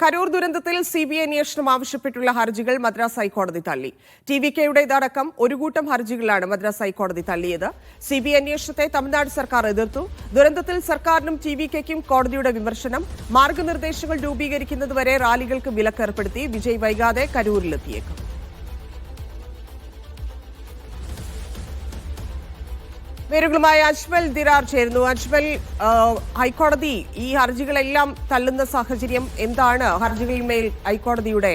കരൂർ ദുരന്തത്തിൽ സിബിഐ അന്വേഷണം ആവശ്യപ്പെട്ടുള്ള ഹർജികൾ മദ്രാസ് ഹൈക്കോടതി തള്ളി. ടിവികെയുടേതടക്കം ഒരു കൂട്ടം ഹർജികളാണ് മദ്രാസ് ഹൈക്കോടതി തള്ളിയത്. സിബിഐ അന്വേഷണത്തെ തമിഴ്നാട് സർക്കാർ എതിർത്തു. ദുരന്തത്തിൽ സർക്കാരിനും ടിവികെയ്ക്കും കോടതിയുടെ വിമർശനം. മാർഗനിർദ്ദേശങ്ങൾ രൂപീകരിക്കുന്നതുവരെ റാലികൾക്ക് വിലക്കേർപ്പെടുത്തി. വിജയ് വൈകാതെ കരൂരിലെത്തിയേക്കും. വിവരങ്ങളുമായി അജ്മൽ ദിരാർ ചേരുന്നു. അജ്മൽ, ഹൈക്കോടതി ഈ ഹർജികളെല്ലാം തള്ളുന്ന സാഹചര്യം എന്താണ്? ഹർജികളിന്മേൽ ഹൈക്കോടതിയുടെ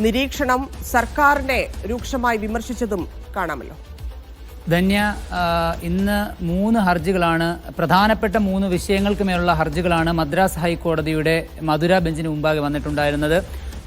നിരീക്ഷണം സർക്കാരിനെ രൂക്ഷമായി വിമർശിച്ചതും കാണാമല്ലോ. ധന്യ, ഇന്ന് 3 ഹർജികളാണ്, പ്രധാനപ്പെട്ട 3 വിഷയങ്ങൾക്ക് മേലുള്ള ഹർജികളാണ് മദ്രാസ് ഹൈക്കോടതിയുടെ മധുര ബെഞ്ചിന് മുമ്പാകെ വന്നിട്ടുണ്ടായിരുന്നത്.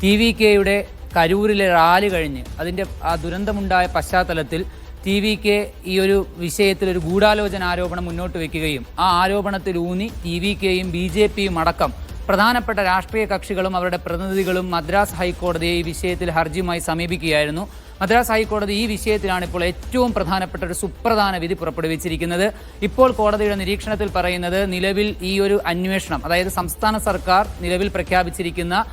ടിവികെയുടെ കരൂരിലെ റാലി കഴിഞ്ഞ് അതിൻ്റെ ആ ദുരന്തമുണ്ടായ പശ്ചാത്തലത്തിൽ ടിവികെ ഈ ഒരു വിഷയത്തിൽ ഒരു ഗൂഢാലോചന ആരോപണം മുന്നോട്ട് വയ്ക്കുകയും ആ ആരോപണത്തിലൂന്നി ടിവികെയും BJPയും അടക്കം പ്രധാനപ്പെട്ട രാഷ്ട്രീയ കക്ഷികളും അവരുടെ പ്രതിനിധികളും മദ്രാസ് ഹൈക്കോടതിയെ ഈ വിഷയത്തിൽ ഹർജിയുമായി സമീപിക്കുകയായിരുന്നു. മദ്രാസ് ഹൈക്കോടതി ഈ വിഷയത്തിലാണ് ഇപ്പോൾ ഏറ്റവും പ്രധാനപ്പെട്ട ഒരു സുപ്രധാന വിധി പുറപ്പെടുവിച്ചിരിക്കുന്നത്. ഇപ്പോൾ കോടതിയുടെ നിരീക്ഷണത്തിൽ പറയുന്നത്, നിലവിൽ ഈ ഒരു അന്വേഷണം, അതായത് സംസ്ഥാന സർക്കാർ നിലവിൽ പ്രഖ്യാപിച്ചിരിക്കുന്ന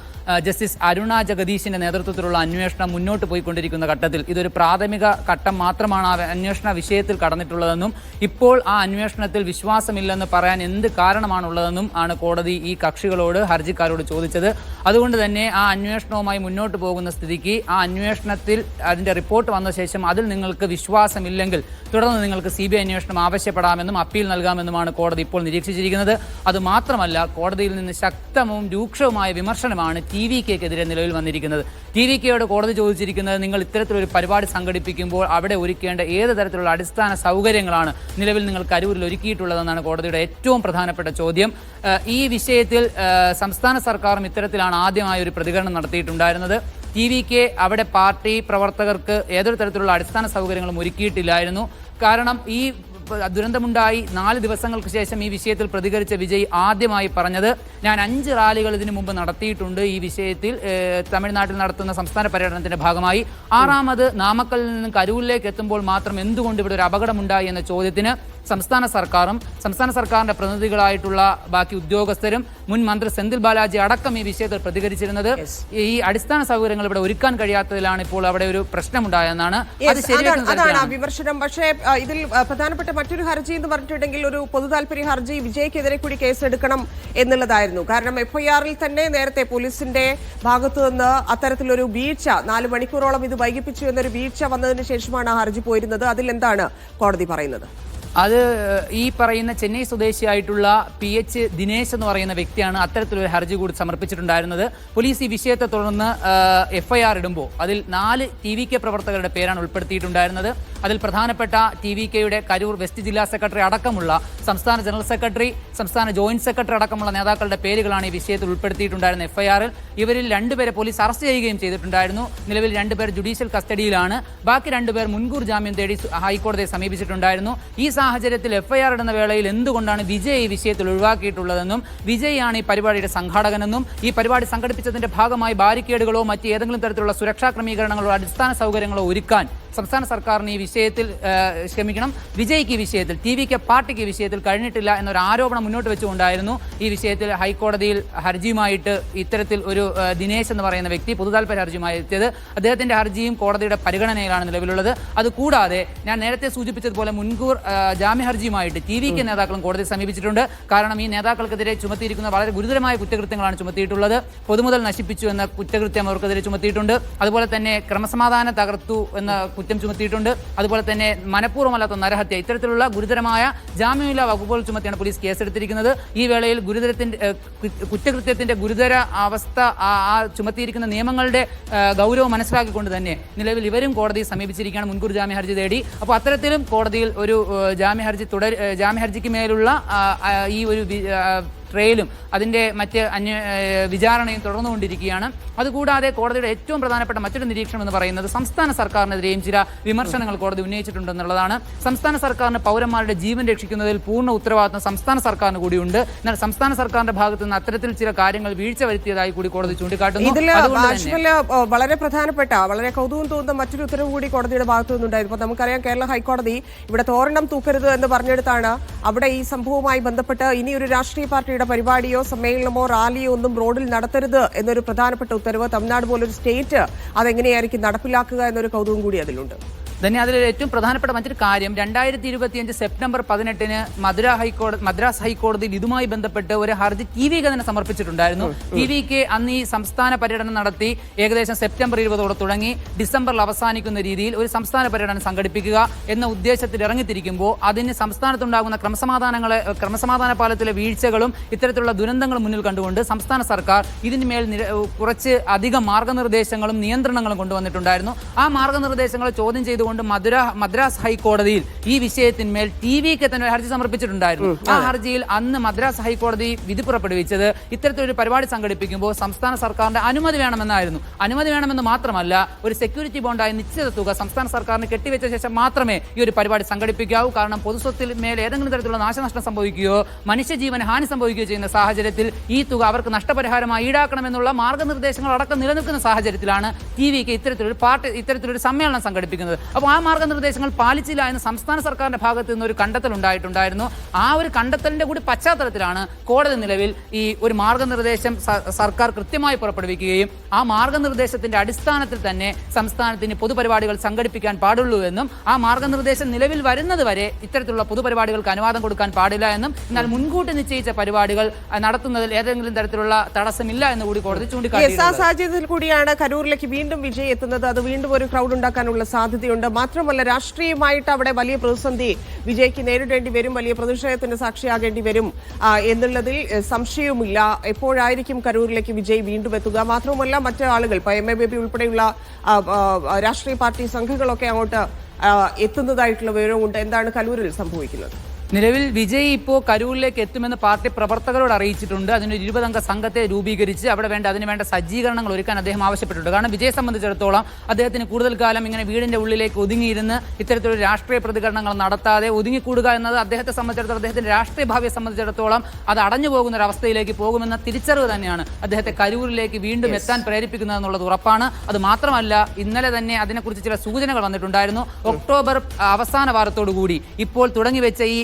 ജസ്റ്റിസ് അരുണ ജഗദീശിന്റെ നേതൃത്വത്തിലുള്ള അന്വേഷണം മുന്നോട്ട് പോയിക്കൊണ്ടിരിക്കുന്ന ഘട്ടത്തിൽ ഇതൊരു പ്രാഥമിക ഘട്ടം മാത്രമാണ് ആ അന്വേഷണ വിഷയത്തിൽ കടന്നിട്ടുള്ളതെന്നും ഇപ്പോൾ ആ അന്വേഷണത്തിൽ വിശ്വാസമില്ലെന്ന് പറയാൻ എന്ത് കാരണമാണുള്ളതെന്നും ആണ് കോടതി ഈ കക്ഷികളോട്, ഹർജിക്കാരോട് ചോദിച്ചത്. അതുകൊണ്ട് തന്നെ ആ അന്വേഷണവുമായി മുന്നോട്ട് പോകുന്ന സ്ഥിതിക്ക് ആ അന്വേഷണത്തിൽ അതിന്റെ റിപ്പോർട്ട് വന്ന ശേഷം അതിൽ നിങ്ങൾക്ക് വിശ്വാസമില്ലെങ്കിൽ തുടർന്ന് നിങ്ങൾക്ക് CBI അന്വേഷണം ആവശ്യപ്പെടാമെന്നും അപ്പീൽ നൽകാമെന്നുമാണ് കോടതി ഇപ്പോൾ നിരീക്ഷിച്ചിരിക്കുന്നത്. അതുമാത്രമല്ല, കോടതിയിൽ നിന്ന് ശക്തവും രൂക്ഷവുമായ വിമർശനമാണ് ടിവികെക്കെതിരെ നിലവിൽ വന്നിരിക്കുന്നത്. ടിവികെയോട് കോടതി ചോദിച്ചിരിക്കുന്നത്, നിങ്ങൾ ഇത്തരത്തിലൊരു പരിപാടി സംഘടിപ്പിക്കുമ്പോൾ അവിടെ ഒരുക്കേണ്ട ഏത് തരത്തിലുള്ള അടിസ്ഥാന സൗകര്യങ്ങളാണ് നിലവിൽ നിങ്ങൾ കരൂരിൽ ഒരുക്കിയിട്ടുള്ളതെന്നാണ് കോടതിയുടെ ഏറ്റവും പ്രധാനപ്പെട്ട ചോദ്യം. ഈ വിഷയത്തിൽ സംസ്ഥാന സർക്കാരും ഇത്തരത്തിലാണ് ആദ്യമായ ഒരു പ്രതികരണം നടത്തിയിട്ടുണ്ടായിരുന്നത്. ടിവികെ അവിടെ പാർട്ടി പ്രവർത്തകർക്ക് ഏതൊരു തരത്തിലുള്ള അടിസ്ഥാന സൗകര്യങ്ങളും ഒരുക്കിയിട്ടില്ലായിരുന്നു. കാരണം ഈ ദുരന്തമുണ്ടായി 4 ദിവസങ്ങൾക്ക് ശേഷം ഈ വിഷയത്തിൽ പ്രതികരിച്ച വിജയ് ആദ്യമായി പറഞ്ഞത്, ഞാൻ 5 റാലികൾ ഇതിനു മുമ്പ് നടത്തിയിട്ടുണ്ട് ഈ വിഷയത്തിൽ, തമിഴ്നാട്ടിൽ നടത്തുന്ന സംസ്ഥാന പര്യടനത്തിന്റെ ഭാഗമായി. 6ാമത് നാമക്കലിൽ നിന്നും കരൂരിലേക്ക് എത്തുമ്പോൾ മാത്രം എന്തുകൊണ്ട് ഇവിടെ ഒരു അപകടമുണ്ടായി എന്ന ചോദ്യത്തിന് സംസ്ഥാന സർക്കാരും സംസ്ഥാന സർക്കാരിന്റെ പ്രതിനിധികളായിട്ടുള്ള ബാക്കി ഉദ്യോഗസ്ഥരും മുൻ മന്ത്രി സെന്തിൽ ബാലാജി അടക്കം ഈ വിഷയത്തിൽ പ്രതികരിച്ചിരുന്നത് ഈ അടിസ്ഥാന സൗകര്യങ്ങൾ ഇവിടെ ഒരുക്കാൻ കഴിയാത്തതിലാണ് ഇപ്പോൾ അവിടെ ഒരു പ്രശ്നമുണ്ടായെന്നാണ്. അതാണ് വിമർശനം. പക്ഷേ ഇതിൽ പ്രധാനപ്പെട്ട മറ്റൊരു ഹർജി എന്ന് പറഞ്ഞിട്ടുണ്ടെങ്കിൽ ഒരു പൊതുതാൽപര്യ ഹർജി വിജയ്ക്കെതിരെ കൂടി കേസെടുക്കണം എന്നുള്ളതായിരുന്നു. കാരണം FIR-ൽ തന്നെ നേരത്തെ പോലീസിന്റെ ഭാഗത്തു നിന്ന് അത്തരത്തിലൊരു വീഴ്ച, 4 മണിക്കൂറോളം ഇത് വൈകിപ്പിച്ചു എന്നൊരു വീഴ്ച വന്നതിന് ശേഷമാണ് ആ ഹർജി പോയിരുന്നത്. അതിൽ എന്താണ് കോടതി പറയുന്നത്? അത് ഈ പറയുന്ന ചെന്നൈ സ്വദേശിയായിട്ടുള്ള PH ദിനേശ് എന്ന് പറയുന്ന വ്യക്തിയാണ് അത്തരത്തിലൊരു ഹർജി കൂടി സമർപ്പിച്ചിട്ടുണ്ടായിരുന്നത്. പോലീസ് ഈ വിഷയത്തെ തുടർന്ന് FIR ഇടുമ്പോൾ അതിൽ 4 TVK പ്രവർത്തകരുടെ പേരാണ് ഉൾപ്പെടുത്തിയിട്ടുണ്ടായിരുന്നത്. അതിൽ പ്രധാനപ്പെട്ട TVKയുടെ കരൂർ വെസ്റ്റ് ജില്ലാ സെക്രട്ടറി അടക്കമുള്ള സംസ്ഥാന ജനറൽ സെക്രട്ടറി, സംസ്ഥാന ജോയിന്റ് സെക്രട്ടറി അടക്കമുള്ള നേതാക്കളുടെ പേരുകളാണ് ഈ വിഷയത്തിൽ ഉൾപ്പെടുത്തിയിട്ടുണ്ടായിരുന്ന FIR-ൽ. ഇവരിൽ 2 പേരെ പോലീസ് അറസ്റ്റ് ചെയ്യുകയും ചെയ്തിട്ടുണ്ടായിരുന്നു. നിലവിൽ 2 പേർ ജുഡീഷ്യൽ കസ്റ്റഡിയിലാണ്. ബാക്കി 2 പേർ മുൻകൂർ ജാമ്യം തേടി ഹൈക്കോടതിയെ സമീപിച്ചിട്ടുണ്ടായിരുന്നു. ഈ സാഹചര്യത്തിൽ FIR ഇടുന്ന വേളയിൽ എന്തുകൊണ്ടാണ് വിജയ് ഈ വിഷയത്തിൽ ഒഴിവാക്കിയിട്ടുള്ളതെന്നും വിജയ് ആണ് ഈ പരിപാടിയുടെ സംഘാടകനെന്നും ഈ പരിപാടി സംഘടിപ്പിച്ചതിന്റെ ഭാഗമായി ബാരിക്കേഡുകളോ മറ്റ് ഏതെങ്കിലും തരത്തിലുള്ള സുരക്ഷാ ക്രമീകരണങ്ങളോ അടിസ്ഥാന സൗകര്യങ്ങളോ ഒരുക്കാൻ സംസ്ഥാന സർക്കാരിന് ഈ വിഷയത്തിൽ വിജയ്ക്ക് ഈ വിഷയത്തിൽ TVK പാർട്ടിക്ക് ഈ വിഷയത്തിൽ കഴിഞ്ഞിട്ടില്ല എന്നൊരു ആരോപണം മുന്നോട്ട് വെച്ചുകൊണ്ടായിരുന്നു ഈ വിഷയത്തിൽ ഹൈക്കോടതിയിൽ ഹർജിയുമായിട്ട് ഇത്തരത്തിൽ ഒരു ദിനേശ് എന്ന് പറയുന്ന വ്യക്തി പൊതുതാൽപര്യ ഹർജിയുമായി എത്തിയത്. അദ്ദേഹത്തിന്റെ ഹർജിയും കോടതിയുടെ പരിഗണനയിലാണ് നിലവിലുള്ളത്. അതുകൂടാതെ ഞാൻ നേരത്തെ സൂചിപ്പിച്ചതുപോലെ മുൻകൂർ ജാമ്യ ഹർജിയുമായിട്ട് TVK നേതാക്കളും കോടതിയെ സമീപിച്ചിട്ടുണ്ട്. കാരണം ഈ നേതാക്കൾക്കെതിരെ ചുമത്തിയിരിക്കുന്ന വളരെ ഗുരുതരമായ കുറ്റകൃത്യങ്ങളാണ് ചുമത്തിയിട്ടുള്ളത്. പൊതുമുതൽ നശിപ്പിച്ചു എന്ന കുറ്റകൃത്യം അവർക്കെതിരെ ചുമത്തിയിട്ടുണ്ട്. അതുപോലെ തന്നെ ക്രമസമാധാനം തകർത്തു എന്ന കുറ്റം ചുമത്തിയിട്ടുണ്ട്. അതുപോലെ തന്നെ മനഃപൂർവ്വമല്ലാത്ത നരഹത്യ, ഇത്തരത്തിലുള്ള ഗുരുതരമായ ജാമ്യമില്ലാ വകുപ്പുകൾ ചുമത്തിയാണ് പോലീസ് കേസെടുത്തിരിക്കുന്നത്. ഈ വേളയിൽ കുറ്റകൃത്യത്തിന്റെ ഗുരുതര അവസ്ഥ, ആ ചുമത്തിയിരിക്കുന്ന നിയമങ്ങളുടെ ഗൗരവം മനസ്സിലാക്കിക്കൊണ്ട് തന്നെ നിലവിൽ ഇവരും കോടതിയെ സമീപിച്ചിരിക്കുകയാണ് മുൻകൂർ ജാമ്യ ഹർജി തേടി. അപ്പോൾ അത്തരത്തിലും കോടതിയിൽ ഒരു ജാമ്യഹർജിക്ക് മേലുള്ള ഈ ഒരു ട്രയലും അതിൻ്റെ മറ്റ് വിചാരണയും തുടർന്നുകൊണ്ടിരിക്കുകയാണ്. അതുകൂടാതെ കോടതിയുടെ ഏറ്റവും പ്രധാനപ്പെട്ട മറ്റൊരു നിരീക്ഷണം എന്ന് പറയുന്നത് സംസ്ഥാന സർക്കാരിനെതിരെയും ചില വിമർശനങ്ങൾ കോടതി ഉന്നയിച്ചിട്ടുണ്ടെന്നുള്ളതാണ്. സംസ്ഥാന സർക്കാരിന് പൗരന്മാരുടെ ജീവൻ രക്ഷിക്കുന്നതിൽ പൂർണ്ണ ഉത്തരവാദിത്വം സംസ്ഥാന സർക്കാരിന് കൂടിയുണ്ട്. എന്നാൽ സംസ്ഥാന സർക്കാരിന്റെ ഭാഗത്തു നിന്ന് അത്തരത്തിൽ ചില കാര്യങ്ങൾ വീഴ്ച വരുത്തിയതായി കൂടി കോടതി ചൂണ്ടിക്കാട്ടുന്നു. വളരെ പ്രധാനപ്പെട്ട, വളരെ കൗതുകം തോന്നുന്ന മറ്റൊരു ഉത്തരവ് കൂടി കോടതിയുടെ ഭാഗത്തു നിന്നുണ്ടായിരുന്നു. നമുക്കറിയാം, കേരള ഹൈക്കോടതി ഇവിടെ തോരണം തൂക്കരുത് എന്ന് പറഞ്ഞെടുത്താണ് അവിടെ ഈ സംഭവവുമായി ബന്ധപ്പെട്ട് ഇനി ഒരു രാഷ്ട്രീയ പാർട്ടിയുടെ വിജയുടെ പരിപാടിയോ സമ്മേളനമോ റാലിയോ ഒന്നും റോഡിൽ നടത്തരുത് എന്നൊരു പ്രധാനപ്പെട്ട ഉത്തരവ് തമിഴ്നാട് പോലൊരു സ്റ്റേറ്റ് അതെങ്ങനെയായിരിക്കും നടപ്പിലാക്കുക എന്നൊരു കൗതുകം കൂടി അതിലുണ്ട്. തന്നെ അതിൽ ഏറ്റവും പ്രധാനപ്പെട്ട മറ്റൊരു കാര്യം 2025 സെപ്റ്റംബർ 18 മദ്രാസ് ഹൈക്കോടതിയിൽ ഇതുമായി ബന്ധപ്പെട്ട് ഒരു ഹർജി TV തന്നെ സമർപ്പിച്ചിട്ടുണ്ടായിരുന്നു. TVക്ക് അന്ന് ഈ സംസ്ഥാന പര്യടനം നടത്തി ഏകദേശം സെപ്റ്റംബർ 20 തുടങ്ങി ഡിസംബറിൽ അവസാനിക്കുന്ന രീതിയിൽ ഒരു സംസ്ഥാന പര്യടനം സംഘടിപ്പിക്കുക എന്ന ഉദ്ദേശത്തിൽ ഇറങ്ങിത്തിരിക്കുമ്പോൾ അതിന് സംസ്ഥാനത്തുണ്ടാകുന്ന ക്രമസമാധാന പാലത്തിലെ വീഴ്ചകളും ഇത്തരത്തിലുള്ള ദുരന്തങ്ങളും മുന്നിൽ കണ്ടുകൊണ്ട് സംസ്ഥാന സർക്കാർ ഇതിന്മേൽ കുറച്ച് അധികം മാർഗനിർദ്ദേശങ്ങളും നിയന്ത്രണങ്ങളും കൊണ്ടുവന്നിട്ടുണ്ടായിരുന്നു. ആ മാർഗനിർദ്ദേശങ്ങൾ ചോദ്യം ചെയ്തുകൊണ്ട് മദ്രാസ് ഹൈക്കോടതിയിൽ ഈ വിഷയത്തിന്മേൽ TVക്ക് തന്നെ ഹർജി സമർപ്പിച്ചിട്ടുണ്ടായിരുന്നു. ആ ഹർജിയിൽ അന്ന് മദ്രാസ് ഹൈക്കോടതി വിധി പുറപ്പെടുവിച്ചത് ഇത്തരത്തിലൊരു പരിപാടി സംഘടിപ്പിക്കുമ്പോൾ സംസ്ഥാന സർക്കാരിന്റെ അനുമതി വേണമെന്നായിരുന്നു. അനുമതി വേണമെന്ന് മാത്രമല്ല, ഒരു സെക്യൂരിറ്റി ബോണ്ടായ നിശ്ചിത തുക സംസ്ഥാന സർക്കാരിന് കെട്ടിവെച്ച ശേഷം മാത്രമേ ഈ ഒരു പരിപാടി സംഘടിപ്പിക്കാവൂ. കാരണം പൊതുസ്വത്തിൽ മേൽ ഏതെങ്കിലും തരത്തിലുള്ള നാശനഷ്ടം സംഭവിക്കുകയോ മനുഷ്യജീവന് ഹാനി സംഭവിക്കുകയോ ചെയ്യുന്ന സാഹചര്യത്തിൽ ഈ തുക അവർക്ക് നഷ്ടപരിഹാരമായി ഈടാക്കണമെന്നുള്ള മാർഗനിർദ്ദേശങ്ങൾ അടക്കം നിലനിൽക്കുന്ന സാഹചര്യത്തിലാണ് TVക്ക് ഇത്തരത്തിലൊരു സമ്മേളനം സംഘടിപ്പിക്കുന്നത്. അപ്പോൾ ആ മാർഗനിർദ്ദേശങ്ങൾ പാലിച്ചില്ല എന്ന് സംസ്ഥാന സർക്കാരിന്റെ ഭാഗത്ത് നിന്ന് ഒരു കണ്ടെത്തൽ ഉണ്ടായിട്ടുണ്ടായിരുന്നു. ആ ഒരു കണ്ടെത്തലിന്റെ കൂടി പശ്ചാത്തലത്തിലാണ് കോടതി നിലവിൽ ഈ ഒരു മാർഗനിർദ്ദേശം സർക്കാർ കൃത്യമായി പുറപ്പെടുവിക്കുകയും ആ മാർഗനിർദ്ദേശത്തിന്റെ അടിസ്ഥാനത്തിൽ തന്നെ സംസ്ഥാനത്തിന് പൊതുപരിപാടികൾ സംഘടിപ്പിക്കാൻ പാടുള്ളൂ എന്നും ആ മാർഗനിർദ്ദേശം നിലവിൽ വരുന്നത് വരെ ഇത്തരത്തിലുള്ള പൊതുപരിപാടികൾക്ക് അനുവാദം കൊടുക്കാൻ പാടില്ല എന്നും എന്നാൽ മുൻകൂട്ടി നിശ്ചയിച്ച പരിപാടികൾ നടത്തുന്നതിൽ ഏതെങ്കിലും തരത്തിലുള്ള തടസ്സമില്ല എന്ന് കൂടി കോടതി ചൂണ്ടിക്കാട്ടി. ആ സാഹചര്യത്തിൽ കൂടിയാണ് കരൂരിലേക്ക് വീണ്ടും വിജയ് എത്തുന്നത്. അത് വീണ്ടും ഒരു ക്രൗഡ് ഉണ്ടാക്കാനുള്ള സാധ്യതയുണ്ട്. മാത്രമല്ല, രാഷ്ട്രീയമായിട്ട് അവിടെ വലിയ പ്രതിസന്ധി വിജയ്ക്ക് നേരിടേണ്ടി വരും, വലിയ പ്രതിഷേധത്തിന് സാക്ഷിയാകേണ്ടി വരും എന്നുള്ളതിൽ സംശയവുമില്ല. എപ്പോഴായിരിക്കും കരൂരിലേക്ക് വിജയ് വീണ്ടും എത്തുക? മാത്രവുമല്ല, മറ്റു ആളുകൾ MA ബേബി ഉൾപ്പെടെയുള്ള രാഷ്ട്രീയ പാർട്ടി സംഘങ്ങളൊക്കെ അങ്ങോട്ട് എത്തുന്നതായിട്ടുള്ള വിവരമുണ്ട്. എന്താണ് കരൂരിൽ സംഭവിക്കുന്നത്? നിലവിൽ വിജയ് ഇപ്പോൾ കരൂരിലേക്ക് എത്തുമെന്ന് പാർട്ടി പ്രവർത്തകരോട് അറിയിച്ചിട്ടുണ്ട്. അതിനൊരു 20 അംഗ സംഘത്തെ രൂപീകരിച്ച് അതിനുവേണ്ട സജ്ജീകരണങ്ങൾ ഒരുക്കാൻ അദ്ദേഹം ആവശ്യപ്പെട്ടിട്ടുണ്ട്. കാരണം വിജയെ സംബന്ധിച്ചിടത്തോളം അദ്ദേഹത്തിന് കൂടുതൽ കാലം ഇങ്ങനെ വീടിന്റെ ഉള്ളിലേക്ക് ഒതുങ്ങിയിരുന്ന് ഇത്തരത്തിലൊരു രാഷ്ട്രീയ പ്രതികരണങ്ങൾ നടത്താതെ ഒതുങ്ങിക്കൂടുക എന്നത് അദ്ദേഹത്തെ സംബന്ധിച്ചിടത്തോളം, അദ്ദേഹത്തിന്റെ രാഷ്ട്രീയ ഭാവിയെ സംബന്ധിച്ചിടത്തോളം അത് അടഞ്ഞു പോകുന്ന ഒരു അവസ്ഥയിലേക്ക് പോകുമെന്ന തിരിച്ചറിവ് തന്നെയാണ് അദ്ദേഹത്തെ കരൂരിലേക്ക് വീണ്ടും എത്താൻ പ്രേരിപ്പിക്കുന്നത് എന്നുള്ളത് ഉറപ്പാണ്. അത് മാത്രമല്ല, ഇന്നലെ തന്നെ അതിനെക്കുറിച്ച് ചില സൂചനകൾ വന്നിട്ടുണ്ടായിരുന്നു. ഒക്ടോബർ അവസാന വാരത്തോടുകൂടി ഇപ്പോൾ തുടങ്ങിവെച്ച ഈ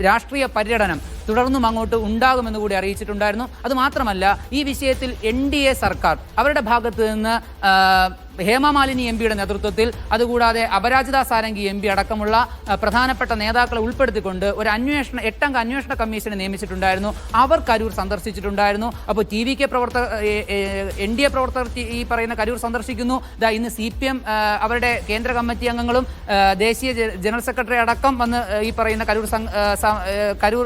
രാഷ്ട്രീയ പര്യടനം തുടർന്നും അങ്ങോട്ട് ഉണ്ടാകുമെന്ന് കൂടി അറിയിച്ചിട്ടുണ്ടായിരുന്നു. അതുമാത്രമല്ല, ഈ വിഷയത്തിൽ NDA സർക്കാർ അവരുടെ ഭാഗത്ത് നിന്ന് ഹേമമാലിനി MP-യുടെ നേതൃത്വത്തിൽ, അതുകൂടാതെ അപരാജിത സാരംഗി MP അടക്കമുള്ള പ്രധാനപ്പെട്ട നേതാക്കളെ ഉൾപ്പെടുത്തിക്കൊണ്ട് ഒരു 8 അംഗ അന്വേഷണ കമ്മീഷനെ നിയമിച്ചിട്ടുണ്ടായിരുന്നു. അവർ കരൂർ സന്ദർശിച്ചിട്ടുണ്ടായിരുന്നു. അപ്പോൾ TVK പ്രവർത്തകർ, NDA പ്രവർത്തകർ ഈ പറയുന്ന കരൂർ സന്ദർശിക്കുന്നു. ഇന്ന് CPM അവരുടെ കേന്ദ്ര കമ്മിറ്റി അംഗങ്ങളും ദേശീയ ജനറൽ സെക്രട്ടറി അടക്കം വന്ന് ഈ പറയുന്ന കരൂർ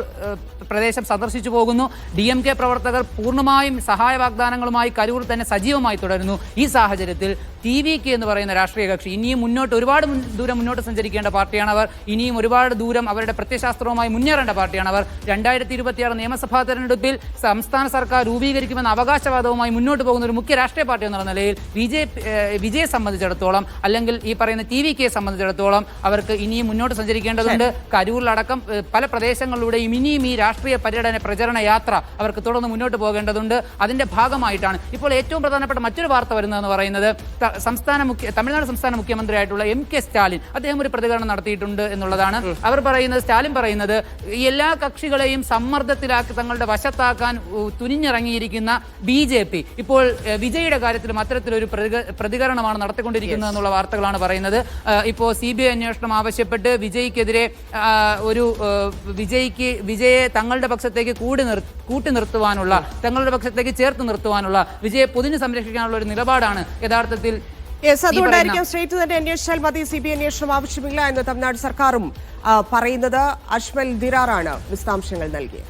പ്രദേശം സന്ദർശിച്ചു പോകുന്നു. DMK പ്രവർത്തകർ പൂർണ്ണമായും സഹായ വാഗ്ദാനങ്ങളുമായി കരൂർ തന്നെ സജീവമായി തുടരുന്നു. ഈ സാഹചര്യത്തിൽ TVK എന്ന് പറയുന്ന രാഷ്ട്രീയ കക്ഷി ഇനിയും ഒരുപാട് ദൂരം മുന്നോട്ട് സഞ്ചരിക്കേണ്ട പാർട്ടിയാണ് അവർ. ഇനിയും ഒരുപാട് ദൂരം അവരുടെ പ്രത്യയശാസ്ത്രവുമായി മുന്നേറേണ്ട പാർട്ടിയാണ് അവർ. 2026 നിയമസഭാ തെരഞ്ഞെടുപ്പിൽ സംസ്ഥാന സർക്കാർ രൂപീകരിക്കുമെന്ന അവകാശവാദവുമായി മുന്നോട്ട് പോകുന്ന ഒരു മുഖ്യ രാഷ്ട്രീയ പാർട്ടി എന്നുള്ള നിലയിൽ വിജയെ സംബന്ധിച്ചിടത്തോളം, അല്ലെങ്കിൽ ഈ പറയുന്ന TVKയെ സംബന്ധിച്ചിടത്തോളം അവർക്ക് ഇനിയും മുന്നോട്ട് സഞ്ചരിക്കേണ്ടതുണ്ട്. കരൂരിലടക്കം പല പ്രദേശങ്ങളിലൂടെയും ഇനിയും ഈ രാഷ്ട്രീയ പ്രചരണ യാത്ര അവർക്ക് തുടർന്ന് മുന്നോട്ട് പോകേണ്ടതുണ്ട്. അതിന്റെ ഭാഗമായിട്ടാണ് ഇപ്പോൾ ഏറ്റവും പ്രധാനപ്പെട്ട മറ്റൊരു വാർത്ത വരുന്നതെന്ന് പറയുന്നത്, തമിഴ്നാട് സംസ്ഥാന മുഖ്യമന്ത്രിയായിട്ടുള്ള MK സ്റ്റാലിൻ അദ്ദേഹം ഒരു പ്രതികരണം നടത്തിയിട്ടുണ്ട് എന്നുള്ളതാണ്. സ്റ്റാലിൻ പറയുന്നത് എല്ലാ കക്ഷികളെയും സമ്മർദ്ദത്തിലാക്കി തങ്ങളുടെ വശത്താക്കാൻ തുനിഞ്ഞിറങ്ങിയിരിക്കുന്ന BJP ഇപ്പോൾ വിജയുടെ കാര്യത്തിലും അത്തരത്തിലൊരു പ്രതികരണമാണ് നടത്തിക്കൊണ്ടിരിക്കുന്നത് എന്നുള്ള വാർത്തകളാണ് പറയുന്നത്. ഇപ്പോൾ CBI അന്വേഷണം ആവശ്യപ്പെട്ട് വിജയ്ക്കെതിരെ വിജയെ തങ്ങളുടെ പക്ഷത്തേക്ക് കൂട്ടി നിർത്തുവാനുള്ള, തങ്ങളുടെ പക്ഷത്തേക്ക് ചേർത്ത് നിർത്തുവാനുള്ള, വിജയെ പൊതിഞ്ഞ് സംരക്ഷിക്കാനുള്ള ഒരു നിലപാടാണ് യഥാർത്ഥത്തിൽ. അതുകൊണ്ടായിരിക്കും സ്റ്റേറ്റ് തന്നെ അന്വേഷിച്ചാൽ മതി, CBI അന്വേഷണം ആവശ്യമില്ല എന്ന് തമിഴ്നാട് സർക്കാരും പറയുന്നത്. അജ്മൽ ദിരാറാണ് വിശദാംശങ്ങൾ നൽകിയത്.